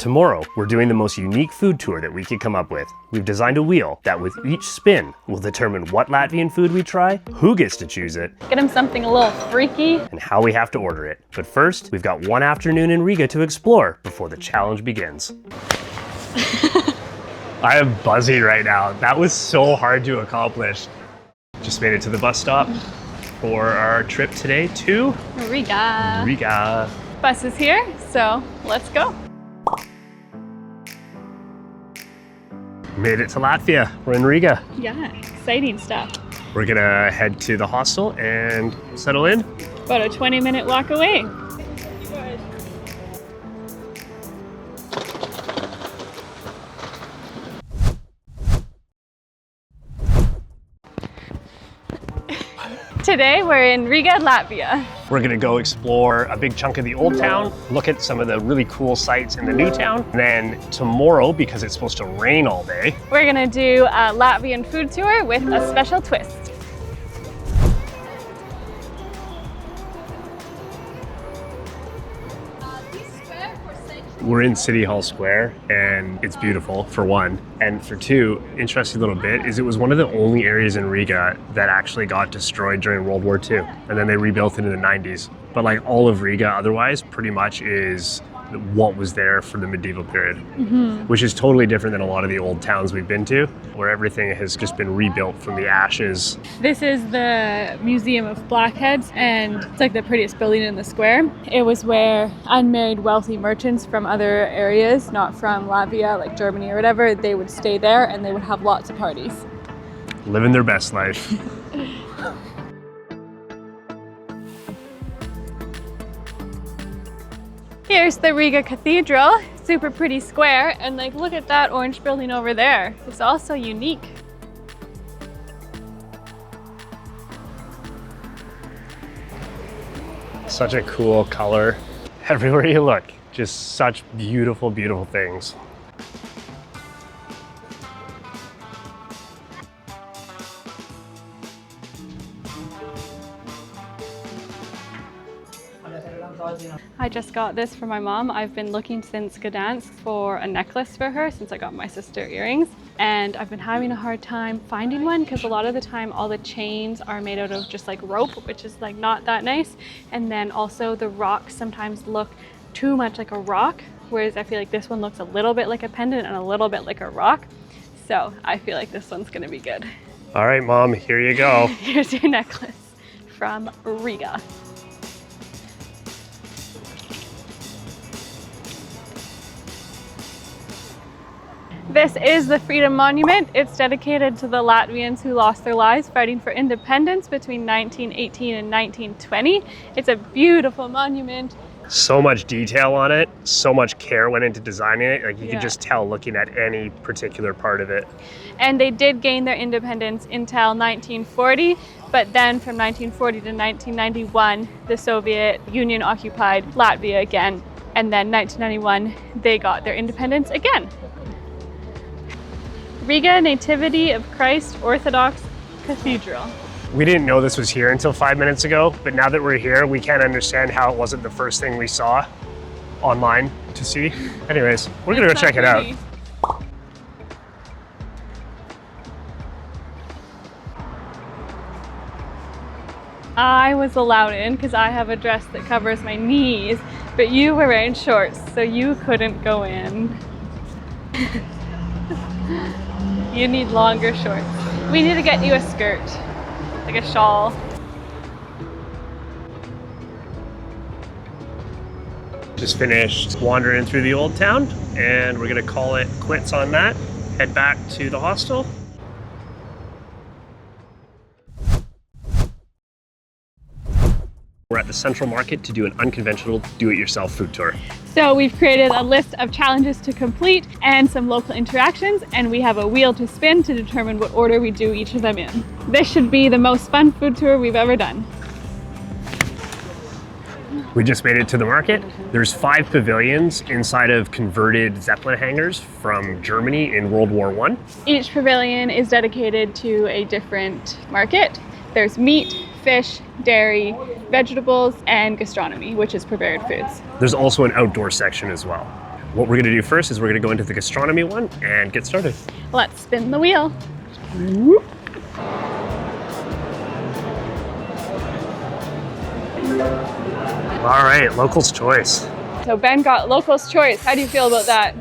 Tomorrow, we're doing the most unique food tour that we could come up with. We've designed a wheel that with each spin will determine what Latvian food we try, who gets to choose it, get him something a little freaky, and how we have to order it. But first, we've got one afternoon in Riga to explore before the challenge begins. I am buzzing right now. That was so hard to accomplish. Just made it to the bus stop for our trip today to Riga. Bus is here, so let's go. Made it to Latvia. We're in Riga. Yeah, exciting stuff. We're gonna head to the hostel and settle in. About a 20-minute walk away. Today we're in Riga, Latvia. We're gonna go explore a big chunk of the old town, look at some of the really cool sites in the new town. And then tomorrow, because it's supposed to rain all day, we're gonna do a Latvian food tour with a special twist. We're in City Hall Square and it's beautiful for one. And for two, interesting little bit is it was one of the only areas in Riga that actually got destroyed during World War II. And then they rebuilt it in the 90s. But like all of Riga otherwise pretty much is what was there for the medieval period, which is totally different than a lot of the old towns we've been to, where everything has just been rebuilt from the ashes. This is the Museum of Blackheads, and it's like the prettiest building in the square. It was where unmarried wealthy merchants from other areas, not from Latvia, like Germany or whatever, they would stay there and they would have lots of parties. Living their best life. Here's the Riga Cathedral, super pretty square, and like look at that orange building over there. It's also unique. Such a cool color. Everywhere you look, just such beautiful, beautiful things. I just got this for my mom. I've been looking since Gdansk for a necklace for her since I got my sister earrings. And I've been having a hard time finding one because a lot of the time all the chains are made out of just like rope, which is like not that nice. And then also the rocks sometimes look too much like a rock, whereas I feel like this one looks a little bit like a pendant and a little bit like a rock. So I feel like this one's gonna be good. All right, Mom, here you go. Here's your necklace from Riga. This is the Freedom Monument. It's dedicated to the Latvians who lost their lives fighting for independence between 1918 and 1920. It's a beautiful monument. So much detail on it, so much care went into designing it. Like you can just tell looking at any particular part of it. And they did gain their independence until 1940, but then from 1940 to 1991, the Soviet Union occupied Latvia again. And then 1991, they got their independence again. Riga Nativity of Christ Orthodox Cathedral. We didn't know this was here until 5 minutes ago, but now that we're here, we can't understand how it wasn't the first thing we saw online to see. Anyways, we're gonna go check it out. I was allowed in because I have a dress that covers my knees, but you were wearing shorts, so you couldn't go in. You need longer shorts. We need to get you a skirt, like a shawl. Just finished wandering through the old town and we're gonna call it quits on that. Head back to the hostel. We're at the Central Market to do an unconventional do-it-yourself food tour. So we've created a list of challenges to complete and some local interactions, and we have a wheel to spin to determine what order we do each of them in. This should be the most fun food tour we've ever done. We just made it to the market. There's 5 pavilions inside of converted Zeppelin hangars from Germany in World War I. Each pavilion is dedicated to a different market. There's meat, fish, dairy, vegetables, and gastronomy, which is prepared foods. There's also an outdoor section as well. what we're gonna do first is we're gonna go into the gastronomy one and get started. Let's spin the wheel. All right, local's choice. So Ben got local's choice. How do you feel about that?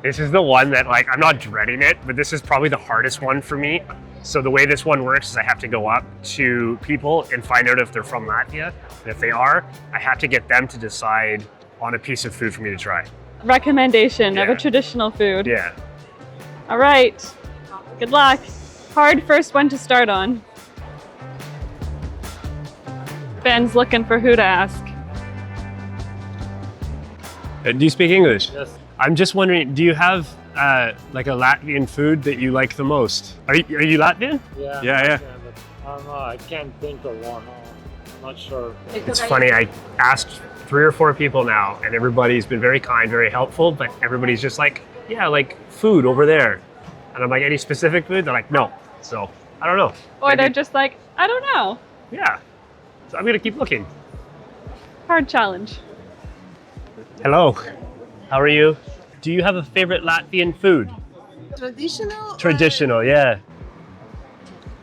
This is the one that, like, I'm not dreading it, but this is probably the hardest one for me. So the way this one works is I have to go up to people and find out if they're from Latvia. And if they are, I have to get them to decide on a piece of food for me to try. Recommendation of Yeah. a traditional food. Yeah. All right. Good luck. Hard first one to start on. Ben's looking for who to ask. Do you speak English? Yes. I'm just wondering, do you have like a Latvian food that you like the most? Are you Latvian? Yeah. Yeah. But I don't know. I can't think of one. I'm not sure. It's funny, I asked 3 or 4 people now, and everybody's been very kind, very helpful, but everybody's just like, yeah, like food over there. And I'm like, any specific food? They're like, no. So, I don't know. Or Maybe- they're just like, I don't know. Yeah. So I'm gonna keep looking. Hard challenge. Hello. How are you? Do you have a favorite Latvian food? Traditional? Traditional, yeah.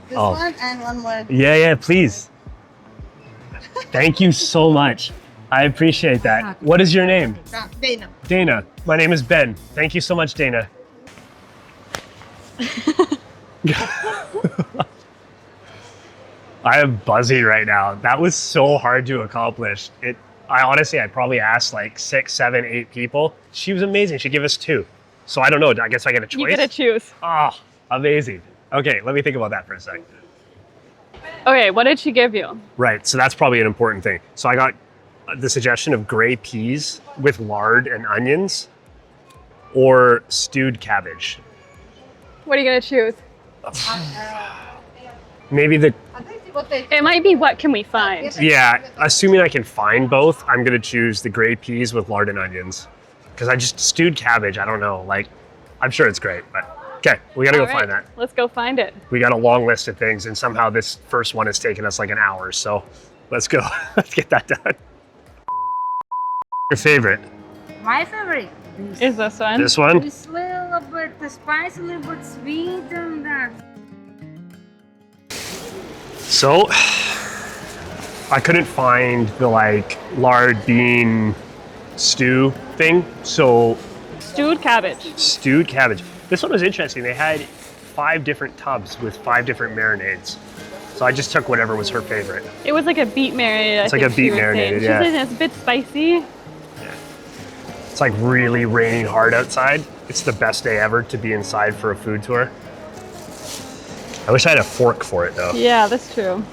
This Oh. one and one more. Yeah, please. Thank you so much. I appreciate that. What is your name? Dana. Dana. My name is Ben. Thank you so much, Dana. I am buzzing right now. That was so hard to accomplish. I probably asked like 6, 7, 8 people. She was amazing. She gave us 2. So I don't know. I guess I get a choice. You get to choose. Oh, amazing. Okay, let me think about that for a second. Okay, what did she give you? Right, so that's probably an important thing. So I got the suggestion of gray peas with lard and onions or stewed cabbage. What are you gonna choose? Maybe It might be what can we find? yeah, assuming I can find both, I'm gonna choose the gray peas with lard and onions. Because stewed cabbage, I don't know, like, I'm sure it's great, but okay, we gotta go All right, find that. Let's go find it. We got a long list of things, and somehow this first one has taken us like an hour, so let's go. Let's get that done. Your favorite? My favorite. Is this one? This one? It's a little bit spicy, a little bit sweet, and that. So, I couldn't find the like lard bean stew thing, so Stewed cabbage. stewed cabbage. This one was interesting. They had 5 different tubs with 5 different marinades. So I just took whatever was her favorite. It was like a beet marinated. It's like a beet marinated, yeah. She said it's a bit spicy. It's like really raining hard outside. It's the best day ever to be inside for a food tour. I wish I had a fork for it though. Yeah, that's true.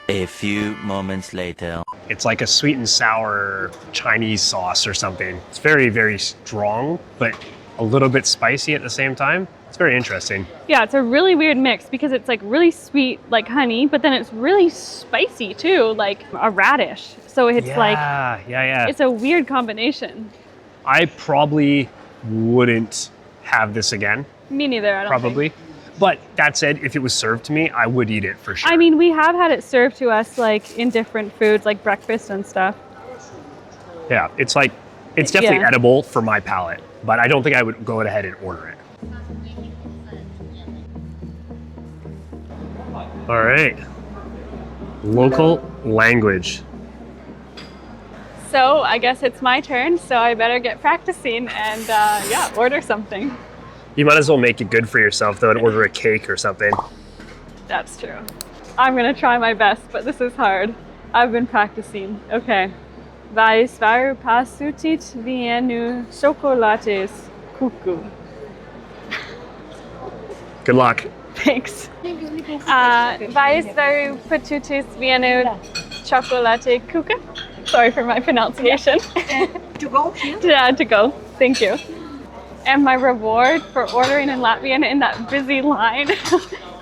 A few moments later. It's like a sweet and sour Chinese sauce or something. It's very, very strong, but a little bit spicy at the same time. It's very interesting. Yeah, it's a really weird mix because it's like really sweet, like honey, but then it's really spicy too, like a radish. So it's like, yeah. it's a weird combination. I probably wouldn't have this again, Me neither, I don't probably. think. But that said, if it was served to me, I would eat it for sure. I mean, we have had it served to us like in different foods, like breakfast and stuff. yeah, it's definitely Yeah. edible for my palate, but I don't think I would go ahead and order it. All right. Local language. So I guess it's my turn, so I better get practicing and yeah, order something. You might as well make it good for yourself though and order a cake or something. That's true. I'm gonna try my best, but this is hard. I've been practicing. Okay. Vai varu pasūtīt vienu šokolādes kuku. Good luck. Thanks. Vai varu pasūtīt vienu chocolate kuku. Sorry for my pronunciation. To go here? To go. Thank you. And my reward for ordering in Latvian in that busy line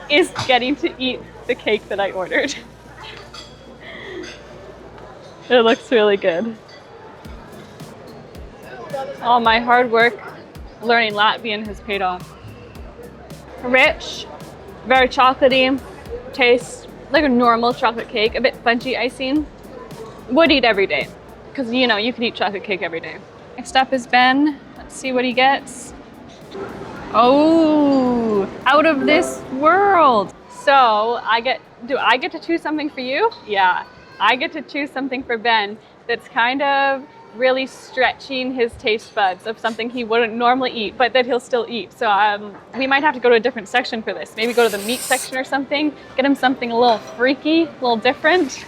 is getting to eat the cake that I ordered. It looks really good. All my hard work learning Latvian has paid off. Rich, very chocolatey, tastes like a normal chocolate cake, a bit fudgy icing. Would eat every day, because you know you can eat chocolate cake every day. Next up is Ben. Let's see what he gets. Oh, out of this world. So do I get to choose something for you? Yeah, I get to choose something for Ben that's kind of really stretching his taste buds of something he wouldn't normally eat, but that he'll still eat. So we might have to go to a different section for this. Maybe go to the meat section or something, get him something a little freaky, a little different.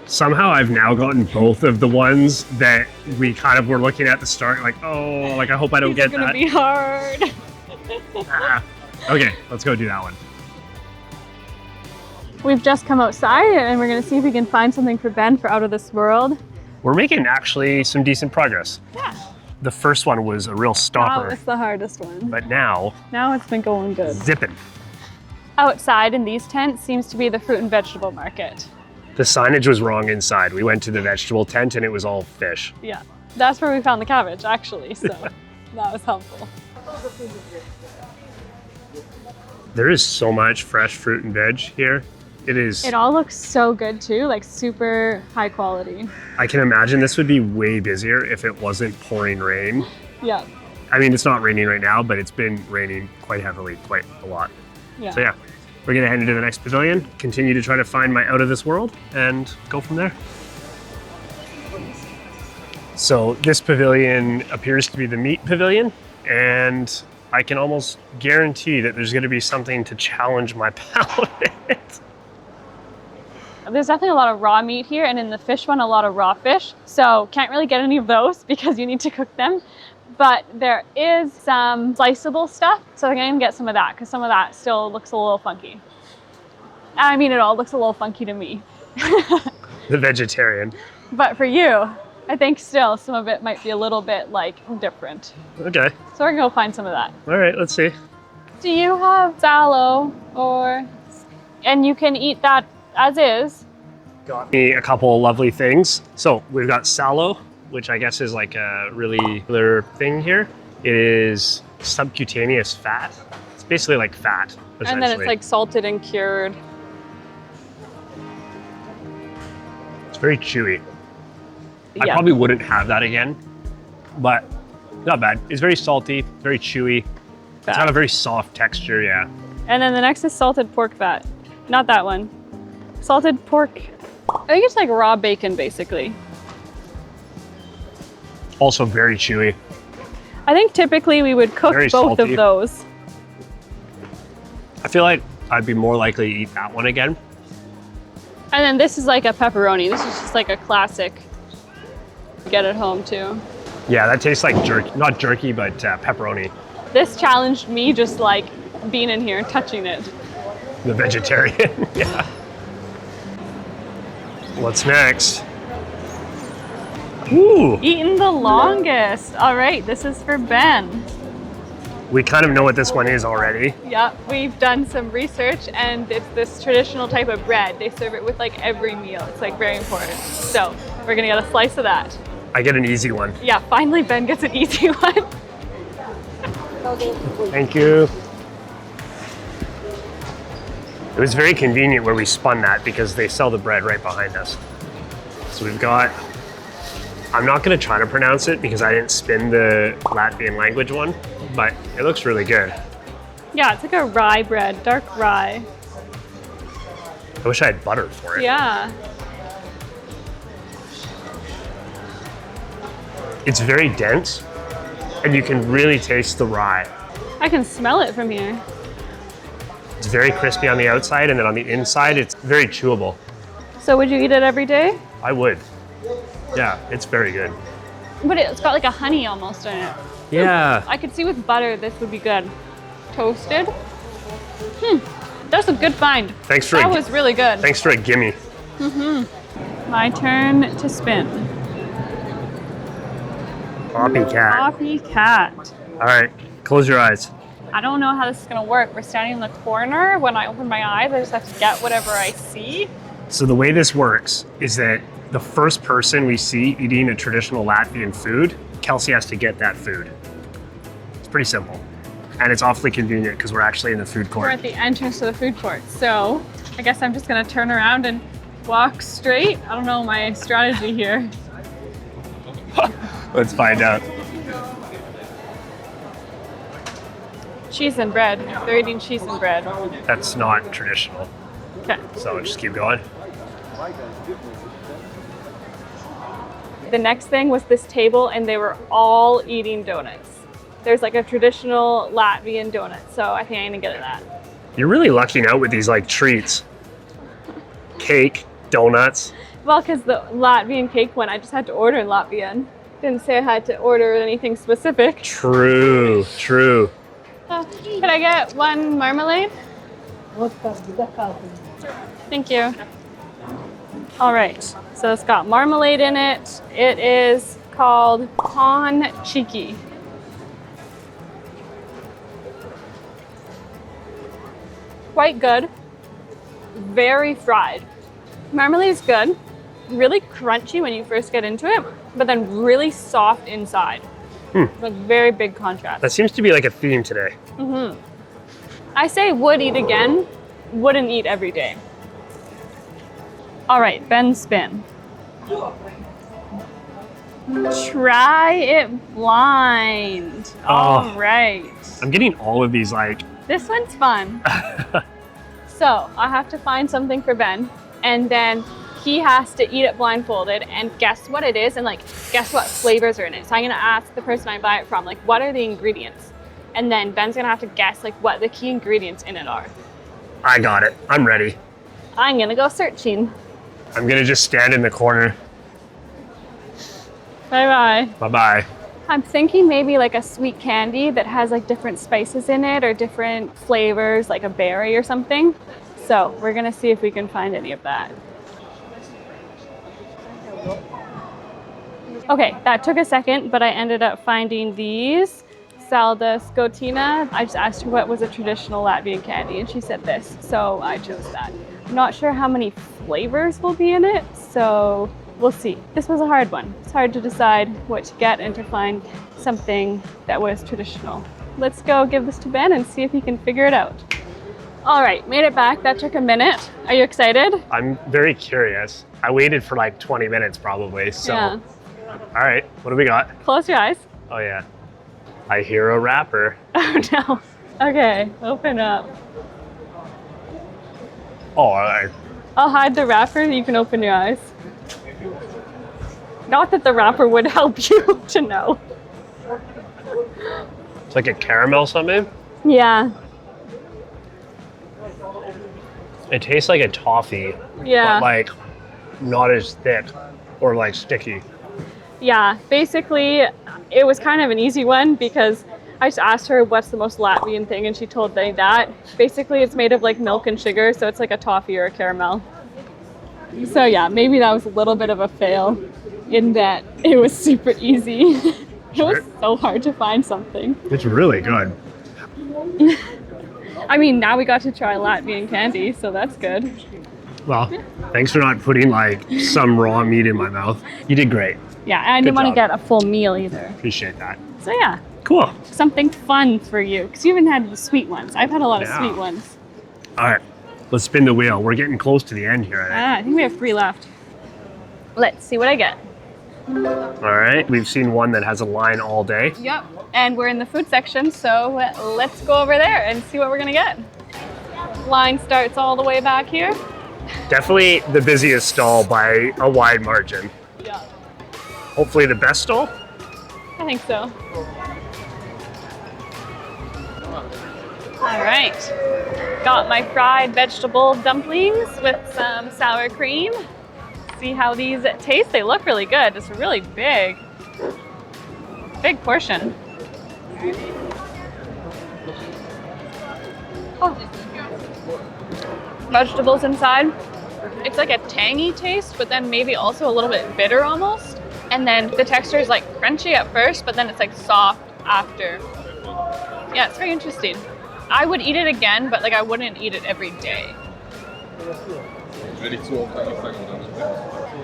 Somehow I've now gotten both of the ones that we kind of were looking at the start, like, oh, like I hope I don't get that. It's gonna be hard. Okay, let's go do that one. We've just come outside and we're gonna see if we can find something for Ben for Out of This World. We're making actually some decent progress. Yeah. The first one was a real stopper. That was the hardest one. But now it's been going good. zipping. Outside in these tents seems to be the fruit and vegetable market. The signage was wrong inside. We went to the vegetable tent and it was all fish. Yeah, that's where we found the cabbage actually, so that was helpful. There is so much fresh fruit and veg here. It all looks so good too, like super high quality. I can imagine this would be way busier if it wasn't pouring rain. Yeah. I mean, it's not raining right now, but it's been raining quite heavily, quite a lot. Yeah. So yeah, we're gonna head into the next pavilion, continue to try to find my Out of This World, and go from there. So this pavilion appears to be the meat pavilion, and I can almost guarantee that there's gonna be something to challenge my palate. There's definitely a lot of raw meat here, and in the fish one, a lot of raw fish. So can't really get any of those because you need to cook them. But there is some sliceable stuff, so I'm gonna get some of that because some of that still looks a little funky. I mean, it all looks a little funky to me. The vegetarian. But for you, I think still some of it might be a little bit like different. Okay. So we're gonna go find some of that. All right, let's see. Do you have sallow and you can eat that as is? Got me a couple lovely things. So we've got sallow, which I guess is like a really popular thing here. It is subcutaneous fat. It's basically like fat, essentially. And then it's like salted and cured. It's very chewy. Yeah. I probably wouldn't have that again, but not bad. It's very salty, very chewy. It's got a very soft texture, yeah. And then the next is salted pork fat. Not that one. Salted pork, I think it's like raw bacon basically. Also very chewy. I think typically we would cook Very both salty. of those. I feel like I'd be more likely to eat that one again. And then this is like a pepperoni. This is just like a classic. Get at home too. Yeah, that tastes like jerky, not jerky, but pepperoni. This challenged me just like being in here and touching it. The vegetarian, yeah. What's next? Ooh, Eating the longest. All right, this is for Ben. we kind of know what this one is already. Yeah, we've done some research and it's this traditional type of bread. They serve it with like every meal. It's like very important. So we're gonna get a slice of that. I get an easy one. Yeah, finally Ben gets an easy one. Thank you. It was very convenient where we spun that because they sell the bread right behind us. So we've got, I'm not gonna try to pronounce it because I didn't spin the Latvian language one, but it looks really good. Yeah, it's like a rye bread, dark rye. I wish I had butter for it. Yeah. It's very dense and you can really taste the rye. I can smell it from here. It's very crispy on the outside and then on the inside, it's very chewable. So would you eat it every day? I would. Yeah, it's very good. But it's got like a honey almost in it. Yeah. I could see with butter this would be good. Toasted. That's a good find. Thanks for That was really good. Thanks for a gimme. My turn to spin. Copycat. Copycat. All right, close your eyes. I don't know how this is gonna work. We're standing in the corner. When I open my eyes, I just have to get whatever I see. So the way this works is that the first person we see eating a traditional Latvian food, Kelsey has to get that food. It's pretty simple. And it's awfully convenient because we're actually in the food We're court. at the entrance to the food court. So I guess I'm just gonna turn around and walk straight. I don't know my strategy here. Let's find out. Cheese and bread. They're eating cheese and bread. That's not traditional. Okay. So just keep going. The next thing was this table and they were all eating donuts. There's like a traditional Latvian donut, so I think I'm gonna get that. You're really lucking out with these like treats. Cake, donuts. Well, because the Latvian cake one, I just had to order in Latvian. Didn't say I had to order anything specific. True, true. Could I get one marmalade? Thank you. All right, so it's got marmalade in it. It is called Con Chiki. Quite good, very fried. Marmalade is good, really crunchy when you first get into it, but then really soft inside. Like very big contrast. That seems to be like a theme today. I say would eat again, wouldn't eat every day. All right, Ben's spin. Try it blind. All right. I'm getting all of these like... This one's fun. So I have to find something for Ben, and then he has to eat it blindfolded and guess what it is and like guess what flavors are in it. So I'm gonna ask the person I buy it from, like, what are the ingredients? And then Ben's gonna have to guess like what the key ingredients in it are. I got it. I'm ready. I'm gonna go searching. I'm gonna just stand in the corner. Bye-bye. Bye-bye. I'm thinking maybe like a sweet candy that has like different spices in it or different flavors, like a berry or something. So we're gonna see if we can find any of that. Okay, that took a second, but I ended up finding these. Salda Scotina. I just asked her what was a traditional Latvian candy and she said this, so I chose that. I'm not sure how many flavors will be in it, so we'll see. This was a hard one. It's hard to decide what to get and to find something that was traditional. Let's go give this to Ben and see if he can figure it out. All right, made it back. That took a minute. Are you excited? I'm very curious. I waited for like 20 minutes probably, so. Yeah. All right, what do we got? Close your eyes. Oh yeah. I hear a rapper. Oh no. Okay, open up. Oh, all right. I'll hide the wrapper and you can open your eyes. Not that the wrapper would help you to know. It's like a caramel something. Yeah. It tastes like a toffee, Yeah. but like not as thick or like sticky. Yeah, basically, it was kind of an easy one because I just asked her what's the most Latvian thing and she told me that. Basically, it's made of like milk and sugar, so it's like a toffee or a caramel. So yeah, maybe that was a little bit of a fail in that it was super easy. It was so hard to find something. It's really good. I mean, now we got to try Latvian candy, so that's good. Well, thanks for not putting like some raw meat in my mouth. You did great. Yeah, and I didn't want to get a full meal either. Appreciate that. So yeah, Cool. something fun for you, because you haven't had the sweet ones. I've had a lot of Yeah. sweet ones. All right, let's spin the wheel. We're getting close to the end here, I think. I think we have 3 left. Let's see what I get. All right, we've seen one that has a line all day. Yep, and we're in the food section, so let's go over there and see what we're gonna get. Line starts all the way back here. Definitely the busiest stall by a wide margin. Yeah. Hopefully the best stall. I think so. All right, got my fried vegetable dumplings with some sour cream. See how these taste. They look really good. It's a really big portion. Oh. Vegetables inside. It's like a tangy taste, but then maybe also a little bit bitter almost. And then the texture is like crunchy at first, but then it's like soft after. Yeah, it's very interesting. I would eat it again, but like I wouldn't eat it every day.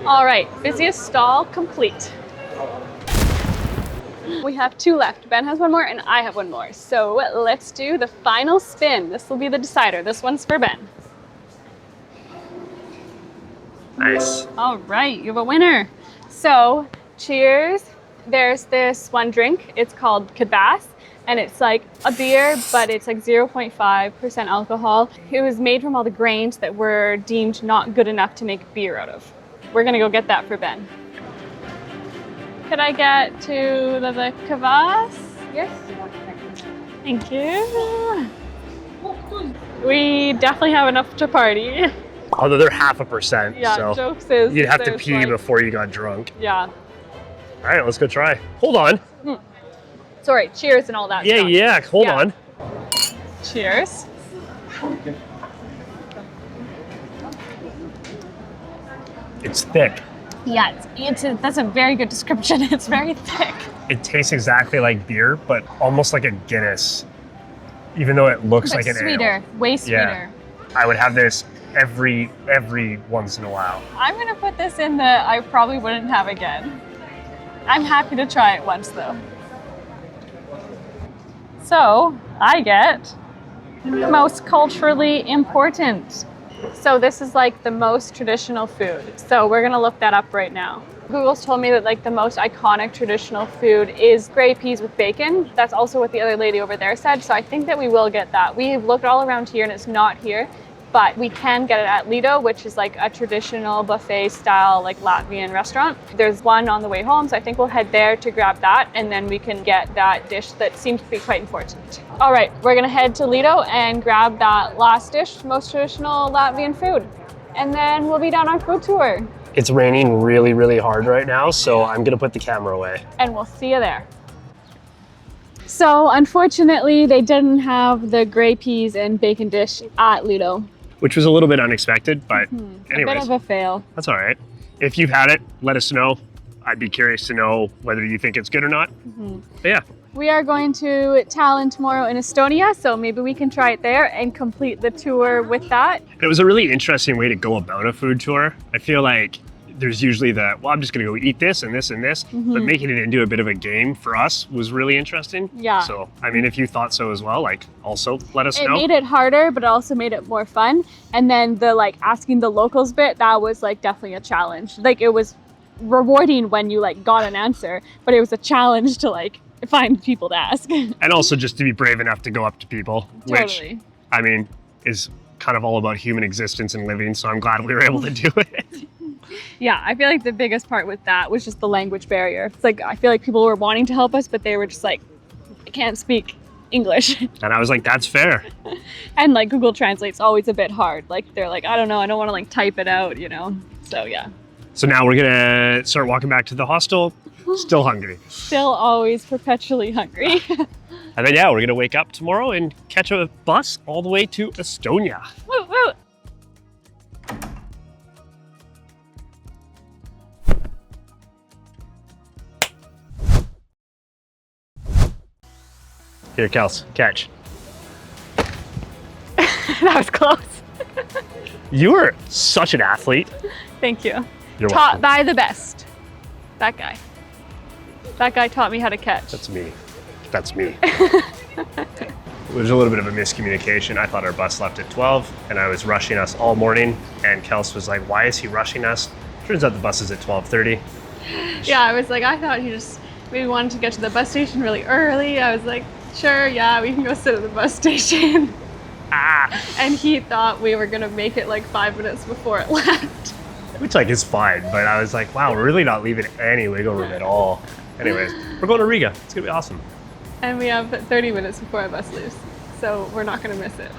All right, busiest stall complete. We have 2 left. Ben has 1 more and I have 1 more. So let's do the final spin. This will be the decider. This one's for Ben. Nice. All right, you have a winner. So, cheers. There's this one drink. It's called kvass, and it's like a beer, but it's like 0.5% alcohol. It was made from all the grains that were deemed not good enough to make beer out of. We're gonna go get that for Ben. Could I get to the kvass? Yes. Thank you. We definitely have enough to party. Although they're 0.5%, Yeah, so jokes is you'd have to there's pee like- before you got drunk. Yeah. All right, let's go try. Hold on. Sorry, cheers and all that stuff. Yeah, hold Yeah. on. Cheers. It's thick. Yeah, that's a very good description. It's very thick. It tastes exactly like beer, but almost like a Guinness, even though it looks But like an sweeter, ale. way sweeter. I would have this every once in a while. I'm gonna put this in the I probably wouldn't have again. I'm happy to try it once though. So I get most culturally important. So this is like the most traditional food. So we're gonna look that up right now. Google's told me that like the most iconic traditional food is gray peas with bacon. That's also what the other lady over there said. So I think that we will get that. We've looked all around here and it's not here, but we can get it at Lido, which is like a traditional buffet style like Latvian restaurant. There's one on the way home, so I think we'll head there to grab that, and then we can get that dish that seems to be quite important. All right, we're gonna head to Lido and grab that last dish, most traditional Latvian food. And then we'll be down our food tour. It's raining really, really hard right now, so I'm gonna put the camera away. And we'll see you there. So unfortunately, they didn't have the gray peas and bacon dish at Lido. Which was a little bit unexpected, but A bit anyways, of a fail. that's all right. If you've had it, let us know. I'd be curious to know whether you think it's good or not. But yeah, We are going to Tallinn tomorrow in Estonia, so maybe we can try it there and complete the tour with that. it was a really interesting way to go about a food tour. I feel like there's usually I'm just gonna go eat this and this and this, but making it into a bit of a game for us was really interesting. Yeah. So, I mean, if you thought so as well, like also let us It know. made it harder, but it also made it more fun. And then the like asking the locals bit, that was like definitely a challenge. Like it was rewarding when you like got an answer, but it was a challenge to like find people to ask. And also just to be brave enough to go up to people, which, Totally. I mean, is kind of all about human existence and living. So I'm glad we were able to do it. Yeah, I feel like the biggest part with that was just the language barrier. It's like I feel like people were wanting to help us, but they were just like, I can't speak English. And I was like, that's fair. And like Google Translate's always a bit hard. Like they're like, I don't know, I don't want to like type it out, you know? So yeah. So now we're gonna start walking back to the hostel, still hungry. Still always perpetually hungry. And then yeah, we're gonna wake up tomorrow and catch a bus all the way to Estonia. Woo, woo. Here, Kels, catch. That was close. You were such an athlete. Thank you. You're Taught welcome. by the best. That guy. That guy taught me how to catch. That's me. That's me. There's a little bit of a miscommunication. I thought our bus left at 12 and I was rushing us all morning, and Kels was like, why is he rushing us? Turns out the bus is at 12:30. Yeah, I was like, I thought he just maybe wanted to get to the bus station really early. I was like, sure, yeah, we can go sit at the bus station. And he thought we were gonna make it like 5 minutes before it left. Which like is fine, but I was like, wow, we're really not leaving any wiggle room at all. Anyways, we're going to Riga. It's gonna be awesome. And we have 30 minutes before our bus leaves, so we're not gonna miss it.